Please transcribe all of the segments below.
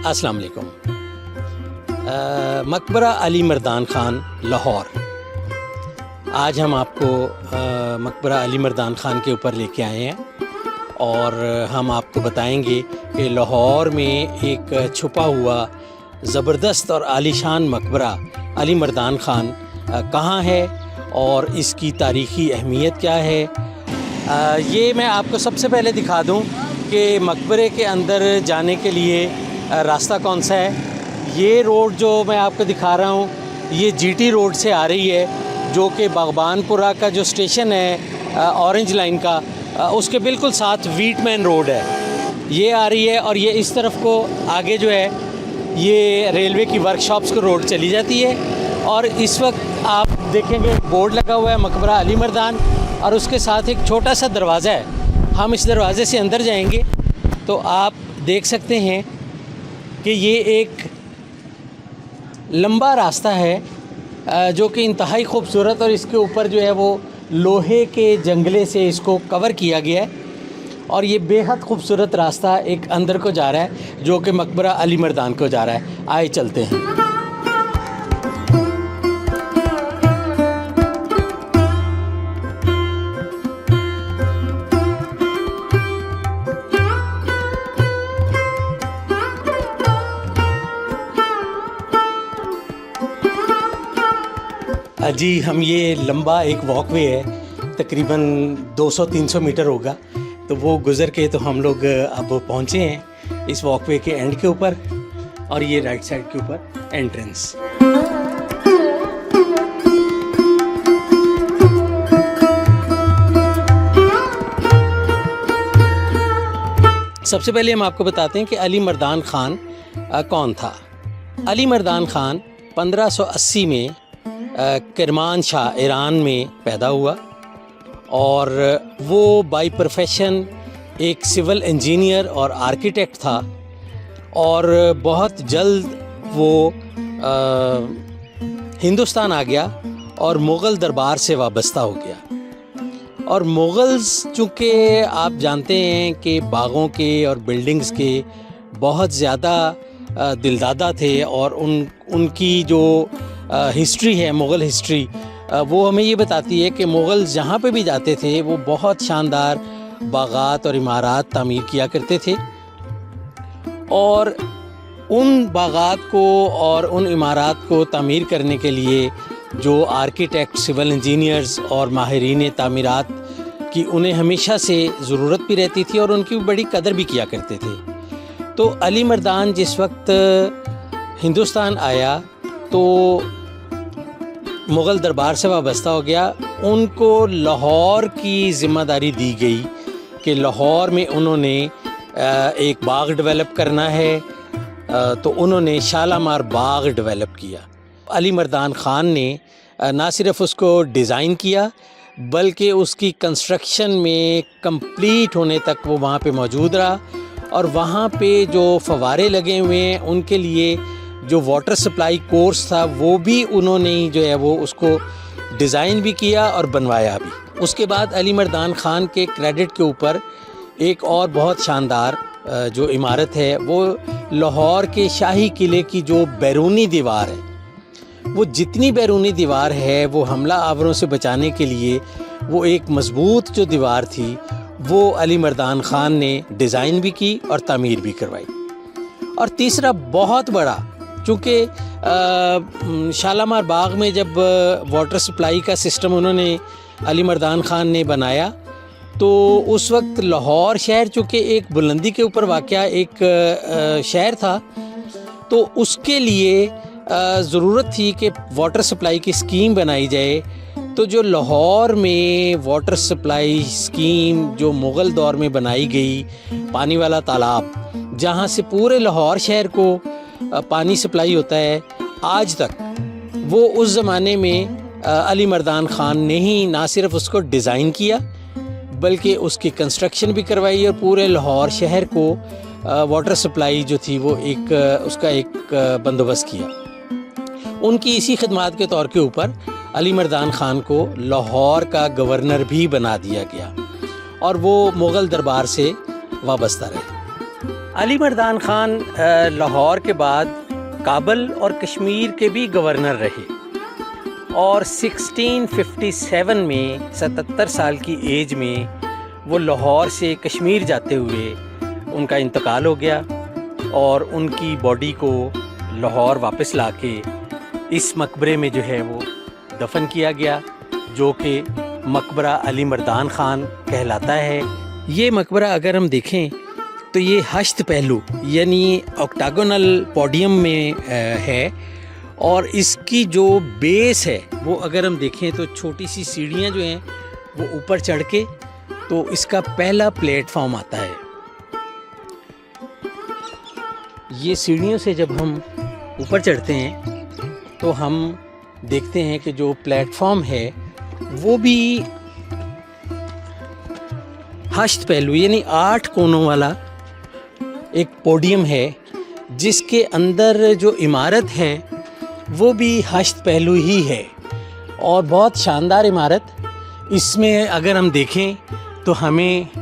السلام علیکم۔ مقبرہ علی مردان خان لاہور، آج ہم آپ کو مقبرہ علی مردان خان کے اوپر لے کے آئے ہیں اور ہم آپ کو بتائیں گے کہ لاہور میں ایک چھپا ہوا زبردست اور عالیشان مقبرہ علی مردان خان کہاں ہے اور اس کی تاریخی اہمیت کیا ہے۔ یہ میں آپ کو سب سے پہلے دکھا دوں کہ مقبرے کے اندر جانے کے لیے راستہ کون سا ہے۔ یہ روڈ جو میں آپ کو دکھا رہا ہوں یہ جی ٹی روڈ سے آ رہی ہے، جو کہ باغبان پورہ کا جو اسٹیشن ہے اورنج لائن کا، اس کے بالکل ساتھ ویٹ مین روڈ ہے، یہ آ رہی ہے۔ اور یہ اس طرف کو آگے جو ہے یہ ریلوے کی ورک شاپس کو روڈ چلی جاتی ہے۔ اور اس وقت آپ دیکھیں گے بورڈ لگا ہوا ہے مقبرہ علی مردان، اور اس کے ساتھ ایک چھوٹا سا دروازہ ہے۔ ہم اس دروازے سے اندر جائیں گے تو آپ دیکھ سکتے ہیں کہ یہ ایک لمبا راستہ ہے جو کہ انتہائی خوبصورت، اور اس کے اوپر جو ہے وہ لوہے کے جنگلے سے اس کو کور کیا گیا ہے، اور یہ بے حد خوبصورت راستہ ایک اندر کو جا رہا ہے جو کہ مقبرہ علی مردان کو جا رہا ہے۔ آئے چلتے ہیں۔ جی ہم یہ لمبا ایک واک وے ہے، تقریباً 200-300 میٹر ہوگا، تو وہ گزر کے تو ہم لوگ اب پہنچے ہیں اس واک وے کے اینڈ کے اوپر، اور یہ رائٹ سائڈ کے اوپر انٹرنس۔ سب سے پہلے ہم آپ کو بتاتے ہیں کہ علی مردان خان کون تھا۔ علی مردان خان 1580 میں کرمان شاہ ایران میں پیدا ہوا، اور وہ بائی پروفیشن ایک سول انجینئر اور آرکیٹیکٹ تھا، اور بہت جلد وہ ہندوستان آ گیا اور مغل دربار سے وابستہ ہو گیا۔ اور مغلز چونکہ آپ جانتے ہیں کہ باغوں کے اور بلڈنگز کے بہت زیادہ دلدادہ تھے، اور ان کی جو ہسٹری ہے مغل ہسٹری، وہ ہمیں یہ بتاتی ہے کہ مغل جہاں پہ بھی جاتے تھے وہ بہت شاندار باغات اور عمارات تعمیر کیا کرتے تھے، اور ان باغات کو اور ان عمارات کو تعمیر کرنے کے لیے جو آرکیٹیکٹ، سول انجینئرز اور ماہرین تعمیرات کی انہیں ہمیشہ سے ضرورت بھی رہتی تھی، اور ان کی بڑی قدر بھی کیا کرتے تھے۔ تو علی مردان جس وقت ہندوستان آیا تو مغل دربار سے وابستہ ہو گیا۔ ان کو لاہور کی ذمہ داری دی گئی کہ لاہور میں انہوں نے ایک باغ ڈیولپ کرنا ہے، تو انہوں نے شالامار باغ ڈیولپ کیا۔ علی مردان خان نے نہ صرف اس کو ڈیزائن کیا بلکہ اس کی کنسٹرکشن میں کمپلیٹ ہونے تک وہ وہاں پہ موجود رہا، اور وہاں پہ جو فوارے لگے ہوئے ہیں ان کے لیے جو واٹر سپلائی کورس تھا وہ بھی انہوں نے جو ہے وہ اس کو ڈیزائن بھی کیا اور بنوایا بھی۔ اس کے بعد علی مردان خان کے کریڈٹ کے اوپر ایک اور بہت شاندار جو عمارت ہے، وہ لاہور کے شاہی قلعے کی جو بیرونی دیوار ہے، وہ جتنی بیرونی دیوار ہے وہ حملہ آوروں سے بچانے کے لیے وہ ایک مضبوط جو دیوار تھی وہ علی مردان خان نے ڈیزائن بھی کی اور تعمیر بھی کروائی۔ اور تیسرا بہت بڑا، چونکہ شالامار باغ میں جب واٹر سپلائی کا سسٹم انہوں نے علی مردان خان نے بنایا، تو اس وقت لاہور شہر چونکہ ایک بلندی کے اوپر واقع ایک شہر تھا، تو اس کے لیے ضرورت تھی کہ واٹر سپلائی کی اسکیم بنائی جائے۔ تو جو لاہور میں واٹر سپلائی اسکیم جو مغل دور میں بنائی گئی، پانی والا تالاب جہاں سے پورے لاہور شہر کو پانی سپلائی ہوتا ہے آج تک، وہ اس زمانے میں علی مردان خان نے ہی نہ صرف اس کو ڈیزائن کیا بلکہ اس کی کنسٹرکشن بھی کروائی، اور پورے لاہور شہر کو واٹر سپلائی جو تھی وہ اس کا ایک بندوبست کیا۔ ان کی اسی خدمات کے طور کے اوپر علی مردان خان کو لاہور کا گورنر بھی بنا دیا گیا، اور وہ مغل دربار سے وابستہ رہے۔ علی مردان خان لاہور کے بعد کابل اور کشمیر کے بھی گورنر رہے اور 1657 میں 77 سال کی ایج میں وہ لاہور سے کشمیر جاتے ہوئے ان کا انتقال ہو گیا اور ان کی باڈی کو لاہور واپس لا کے اس مقبرے میں جو ہے وہ دفن کیا گیا، جو کہ مقبرہ علی مردان خان کہلاتا ہے۔ یہ مقبرہ اگر ہم دیکھیں تو یہ 8 پہلو یعنی آکٹاگونل پوڈیم میں ہے، اور اس کی جو بیس ہے وہ اگر ہم دیکھیں تو چھوٹی سی سیڑھیاں جو ہیں وہ اوپر چڑھ کے تو اس کا پہلا پلیٹ فارم آتا ہے۔ یہ سیڑھیوں سے جب ہم اوپر چڑھتے ہیں تو ہم دیکھتے ہیں کہ جو پلیٹ فارم ہے وہ بھی 8 پہلو یعنی 8 کونوں والا ایک پوڈیم ہے، جس کے اندر جو عمارت ہے وہ بھی 8 پہلو ہی ہے اور بہت شاندار عمارت۔ اس میں اگر ہم دیکھیں تو ہمیں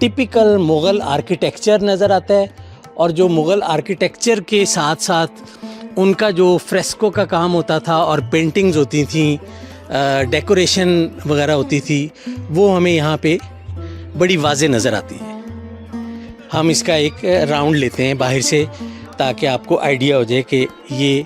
ٹپیکل مغل آرکیٹیکچر نظر آتا ہے، اور جو مغل آرکیٹیکچر کے ساتھ ساتھ ان کا جو فریسکو کا کام ہوتا تھا اور پینٹنگز ہوتی تھیں، ڈیکوریشن وغیرہ ہوتی تھی، وہ ہمیں یہاں پہ بڑی واضح نظر آتی ہے۔ ہم اس کا ایک راؤنڈ لیتے ہیں باہر سے تاکہ آپ کو آئیڈیا ہو جائے کہ یہ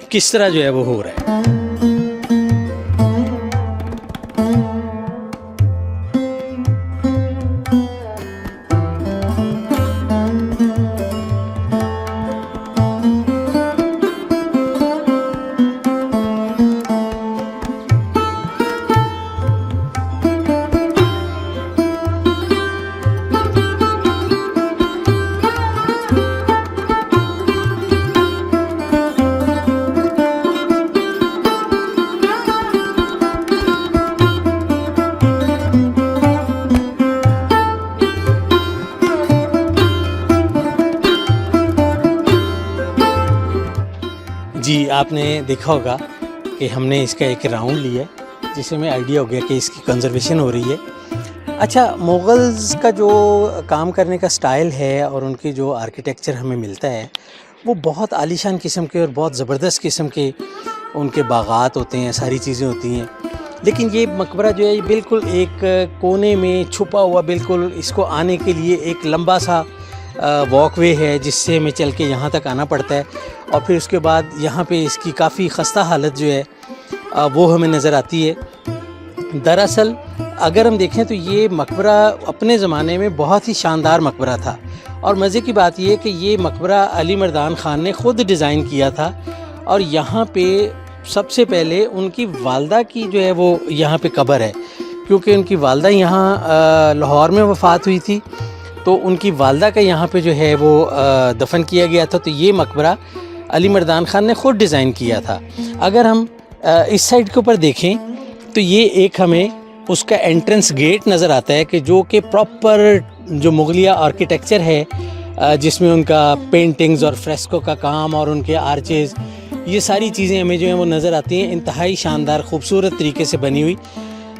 کس طرح جو ہے وہ ہو رہا ہے۔ جی آپ نے دیکھا ہوگا کہ ہم نے اس کا ایک راؤنڈ لیا ہے، جس سے ہمیں آئیڈیا ہو گیا کہ اس کی کنزرویشن ہو رہی ہے۔ اچھا، مغلز کا جو کام کرنے کا سٹائل ہے اور ان کی جو آرکیٹیکچر ہمیں ملتا ہے وہ بہت عالیشان قسم کے اور بہت زبردست قسم کے ان کے باغات ہوتے ہیں، ساری چیزیں ہوتی ہیں، لیکن یہ مقبرہ جو ہے یہ بالکل ایک کونے میں چھپا ہوا، بالکل اس کو آنے کے لیے ایک لمبا سا واک وے ہے جس سے ہمیں چل کے یہاں تک آنا پڑتا ہے، اور پھر اس کے بعد یہاں پہ اس کی کافی خستہ حالت جو ہے وہ ہمیں نظر آتی ہے۔ دراصل اگر ہم دیکھیں تو یہ مقبرہ اپنے زمانے میں بہت ہی شاندار مقبرہ تھا، اور مزے کی بات یہ کہ یہ مقبرہ علی مردان خان نے خود ڈیزائن کیا تھا، اور یہاں پہ سب سے پہلے ان کی والدہ کی جو ہے وہ یہاں پہ قبر ہے، کیونکہ ان کی والدہ یہاں لاہور میں وفات ہوئی تھی، تو ان کی والدہ کا یہاں پہ جو ہے وہ دفن کیا گیا تھا، تو یہ مقبرہ علی مردان خان نے خود ڈیزائن کیا تھا۔ اگر ہم اس سائڈ کے اوپر دیکھیں تو یہ ایک ہمیں اس کا انٹرنس گیٹ نظر آتا ہے کہ جو کہ پراپر جو مغلیہ آرکیٹیکچر ہے، جس میں ان کا پینٹنگز اور فریسکو کا کام اور ان کے آرچز، یہ ساری چیزیں ہمیں جو ہیں وہ نظر آتی ہیں، انتہائی شاندار خوبصورت طریقے سے بنی ہوئی۔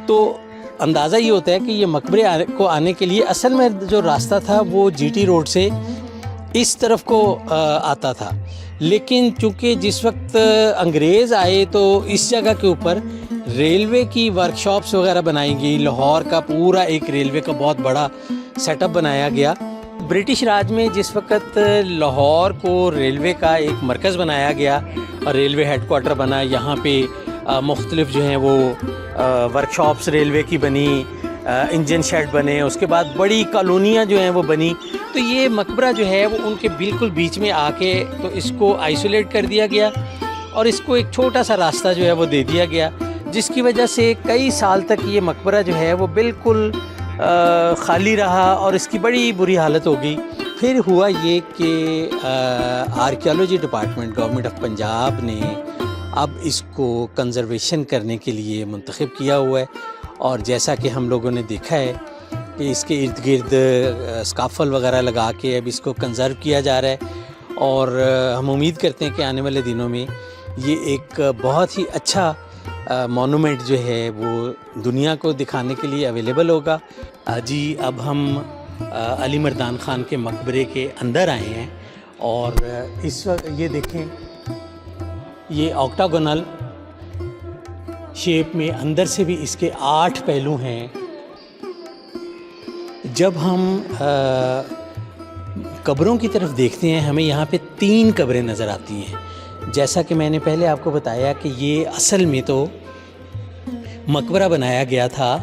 تو اندازہ یہ ہوتا ہے کہ یہ مقبرے کو آنے کے لیے اصل میں جو راستہ تھا وہ جی ٹی روڈ سے اس طرف کو آتا تھا، لیکن چونکہ جس وقت انگریز آئے تو اس جگہ کے اوپر ریلوے کی ورکشاپس وغیرہ بنائی گئی، لاہور کا پورا ایک ریلوے کا بہت بڑا سیٹ اپ بنایا گیا۔ برٹش راج میں جس وقت لاہور کو ریلوے کا ایک مرکز بنایا گیا اور ریلوے ہیڈ کوارٹر بنا، یہاں پہ مختلف جو ہیں وہ ورکشاپس ریلوے کی بنی، انجن شیڈ بنے، اس کے بعد بڑی کالونیاں جو ہیں وہ بنی، تو یہ مقبرہ جو ہے وہ ان کے بالکل بیچ میں آ کے تو اس کو آئسولیٹ کر دیا گیا اور اس کو ایک چھوٹا سا راستہ جو ہے وہ دے دیا گیا، جس کی وجہ سے کئی سال تک یہ مقبرہ جو ہے وہ بالکل خالی رہا اور اس کی بڑی بری حالت ہو گئی۔ پھر ہوا یہ کہ archaeology department government of Punjab نے اب اس کو کنزرویشن کرنے کے لیے منتخب کیا ہوا ہے، اور جیسا کہ ہم لوگوں نے دیکھا ہے کہ اس کے ارد گرد اسکافل وغیرہ لگا کے اب اس کو کنزرو کیا جا رہا ہے، اور ہم امید کرتے ہیں کہ آنے والے دنوں میں یہ ایک بہت ہی اچھا مونومنٹ جو ہے وہ دنیا کو دکھانے کے لیے اویلیبل ہوگا۔ جی اب ہم علی مردان خان کے مقبرے کے اندر آئے ہیں، اور اس وقت یہ دیکھیں، یہ آکٹاگونل شیپ میں اندر سے بھی اس کے 8 پہلو ہیں۔ جب ہم قبروں کی طرف دیکھتے ہیں ہمیں یہاں پہ 3 قبریں نظر آتی ہیں۔ جیسا کہ میں نے پہلے آپ کو بتایا کہ یہ اصل میں تو مقبرہ بنایا گیا تھا،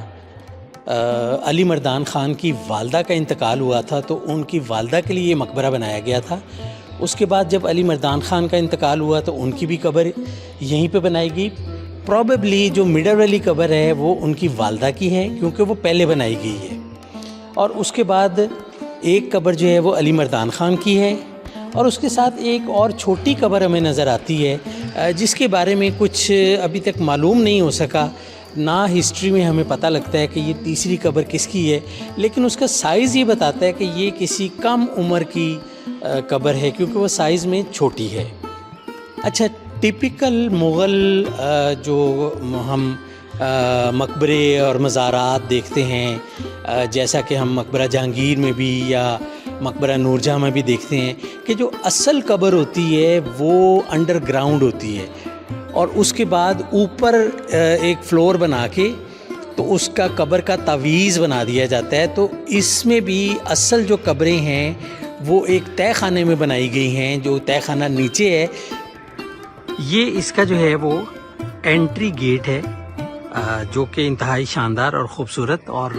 علی مردان خان کی والدہ کا انتقال ہوا تھا تو ان کی والدہ کے لیے یہ مقبرہ بنایا گیا تھا۔ اس کے بعد جب علی مردان خان کا انتقال ہوا تو ان کی بھی قبر یہیں پہ بنائی گئی۔ پروبیبلی جو مڈل والی قبر ہے وہ ان کی والدہ کی ہے کیونکہ وہ پہلے بنائی گئی ہے، اور اس کے بعد ایک قبر جو ہے وہ علی مردان خان کی ہے، اور اس کے ساتھ ایک اور چھوٹی قبر ہمیں نظر آتی ہے جس کے بارے میں کچھ ابھی تک معلوم نہیں ہو سکا، نہ ہسٹری میں ہمیں پتہ لگتا ہے کہ یہ تیسری قبر کس کی ہے، لیکن اس کا سائز یہ بتاتا ہے کہ یہ کسی کم عمر کی قبر ہے کیونکہ وہ سائز میں چھوٹی ہے۔ اچھا، ٹپیکل مغل جو ہم مقبرے اور مزارات دیکھتے ہیں، جیسا کہ ہم مقبرہ جہانگیر میں بھی یا مقبرہ نور جہاں میں بھی دیکھتے ہیں کہ جو اصل قبر ہوتی ہے وہ انڈر گراؤنڈ ہوتی ہے، اور اس کے بعد اوپر ایک فلور بنا کے تو اس کا قبر کا تعویذ بنا دیا جاتا ہے۔ تو اس میں بھی اصل جو قبریں ہیں وہ ایک تہہ خانے میں بنائی گئی ہیں، جو تہہ خانہ نیچے ہے۔ یہ اس کا جو ہے وہ انٹری گیٹ ہے جو کہ انتہائی شاندار اور خوبصورت اور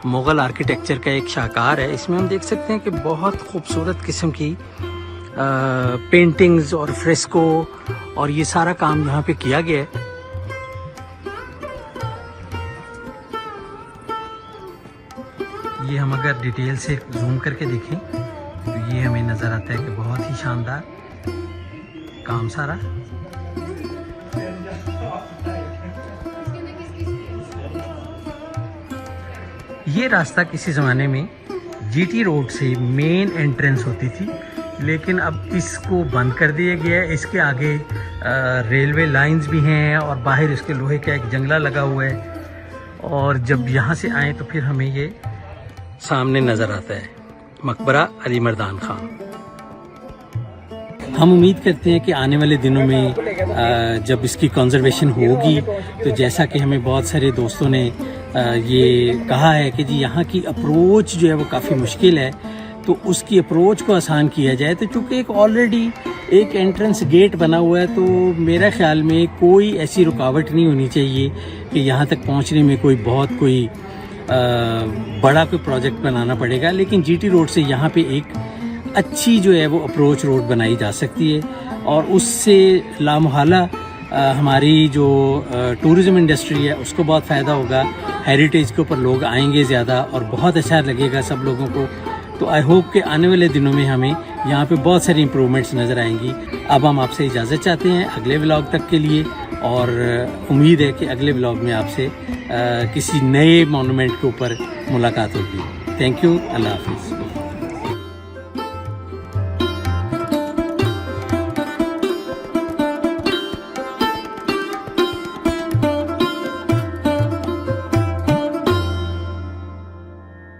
مغل آرکیٹیکچر کا ایک شاہکار ہے۔ اس میں ہم دیکھ سکتے ہیں کہ بہت خوبصورت قسم کی پینٹنگز اور فریسکو اور یہ سارا کام یہاں پہ کیا گیا ہے۔ یہ ہم اگر ڈیٹیل سے زوم کر کے دیکھیں تو یہ ہمیں نظر آتا ہے کہ بہت ہی شاندار کام سارا۔ یہ راستہ کسی زمانے میں جی ٹی روڈ سے مین انٹرنس ہوتی تھی، لیکن اب اس کو بند کر دیا گیا ہے۔ اس کے آگے ریلوے لائنز بھی ہیں اور باہر اس کے لوہے کا ایک جنگلہ لگا ہوا ہے، اور جب یہاں سے آئیں تو پھر ہمیں یہ سامنے نظر آتا ہے مقبرہ علی مردان خان۔ ہم امید کرتے ہیں کہ آنے والے دنوں میں جب اس کی کنزرویشن ہوگی تو جیسا کہ ہمیں بہت سارے دوستوں نے یہ کہا ہے کہ جی یہاں کی اپروچ جو ہے وہ کافی مشکل ہے، تو اس کی اپروچ کو آسان کیا جائے۔ تو چونکہ ایک آلریڈی ایک انٹرنس گیٹ بنا ہوا ہے تو میرا خیال میں کوئی ایسی رکاوٹ نہیں ہونی چاہیے کہ یہاں تک پہنچنے میں کوئی بڑا کوئی پروجیکٹ بنانا پڑے گا، لیکن جی ٹی روڈ سے یہاں پہ ایک اچھی جو ہے وہ اپروچ روڈ بنائی جا سکتی ہے، اور اس سے لامحالہ ہماری جو ٹورزم انڈسٹری ہے اس کو بہت فائدہ ہوگا، ہیریٹیج کے اوپر لوگ آئیں گے زیادہ اور بہت اچھا لگے گا سب لوگوں کو۔ تو آئی ہوپ کہ آنے والے دنوں میں ہمیں یہاں پہ بہت ساری امپرومنٹس نظر آئیں گی۔ اب ہم آپ سے اجازت چاہتے ہیں اگلے ولاگ تک کے لیے، اور امید ہے کہ اگلے ولاگ میں آپ سے کسی نئے مونومنٹ کے اوپر ملاقات ہوگی۔ تھینک یو، اللہ حافظ۔